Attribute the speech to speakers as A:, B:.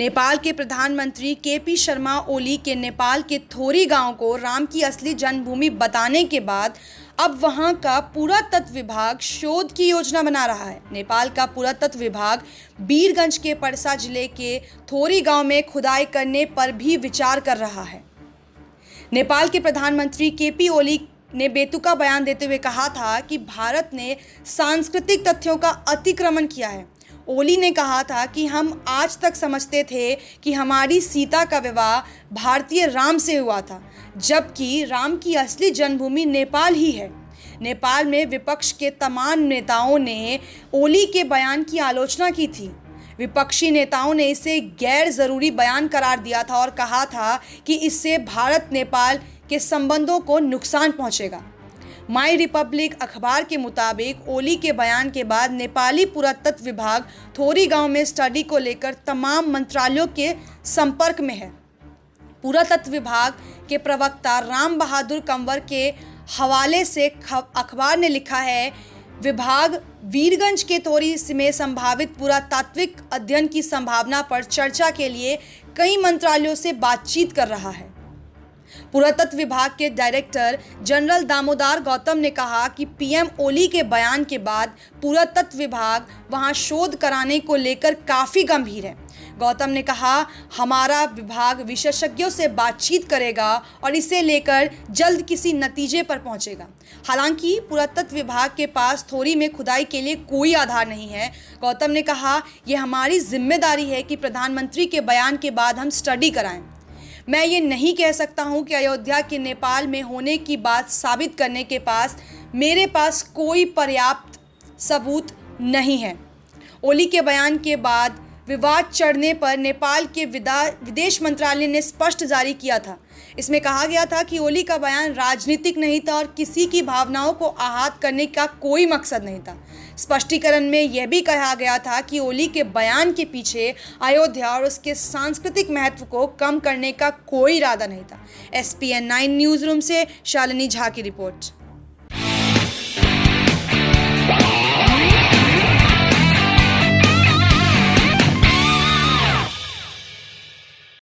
A: नेपाल के प्रधानमंत्री केपी शर्मा ओली के नेपाल के थोरी गांव को राम की असली जन्मभूमि बताने के बाद अब वहां का पुरातत्व विभाग शोध की योजना बना रहा है। नेपाल का पुरातत्व विभाग वीरगंज के परसा जिले के थोरी गांव में खुदाई करने पर भी विचार कर रहा है। नेपाल के प्रधानमंत्री केपी ओली ने बेतुका बयान देते हुए कहा था कि भारत ने सांस्कृतिक तथ्यों का अतिक्रमण किया है। ओली ने कहा था कि हम आज तक समझते थे कि हमारी सीता का विवाह भारतीय राम से हुआ था, जबकि राम की असली जन्मभूमि नेपाल ही है। नेपाल में विपक्ष के तमाम नेताओं ने ओली के बयान की आलोचना की थी। विपक्षी नेताओं ने इसे गैर ज़रूरी बयान करार दिया था और कहा था कि इससे भारत नेपाल के संबंधों को नुकसान पहुंचेगा। माई रिपब्लिक अखबार के मुताबिक ओली के बयान के बाद नेपाली पुरातत्व विभाग थोरी गांव में स्टडी को लेकर तमाम मंत्रालयों के संपर्क में है। पुरातत्व विभाग के प्रवक्ता राम बहादुर कंवर के हवाले से अखबार ने लिखा है, विभाग वीरगंज के थोरी में संभावित पुरातात्विक अध्ययन की संभावना पर चर्चा के लिए कई मंत्रालयों से बातचीत कर रहा है। पुरातत्व विभाग के डायरेक्टर जनरल दामोदर गौतम ने कहा कि पीएम ओली के बयान के बाद पुरातत्व विभाग वहां शोध कराने को लेकर काफ़ी गंभीर है। गौतम ने कहा, हमारा विभाग विशेषज्ञों से बातचीत करेगा और इसे लेकर जल्द किसी नतीजे पर पहुंचेगा। हालांकि पुरातत्व विभाग के पास थोरी में खुदाई के लिए कोई आधार नहीं है। गौतम ने कहा, यह हमारी जिम्मेदारी है कि प्रधानमंत्री के बयान के बाद हम स्टडी कराएं। मैं ये नहीं कह सकता हूँ कि अयोध्या के नेपाल में होने की बात साबित करने के पास मेरे पास कोई पर्याप्त सबूत नहीं है। ओली के बयान के बाद विवाद चढ़ने पर नेपाल के विदेश मंत्रालय ने स्पष्ट जारी किया था। इसमें कहा गया था कि ओली का बयान राजनीतिक नहीं था और किसी की भावनाओं को आहत करने का कोई मकसद नहीं था। स्पष्टीकरण में यह भी कहा गया था कि ओली के बयान के पीछे अयोध्या और उसके सांस्कृतिक महत्व को कम करने का कोई इरादा नहीं था। SPN 9 न्यूज़ रूम से शालिनी झा की रिपोर्ट।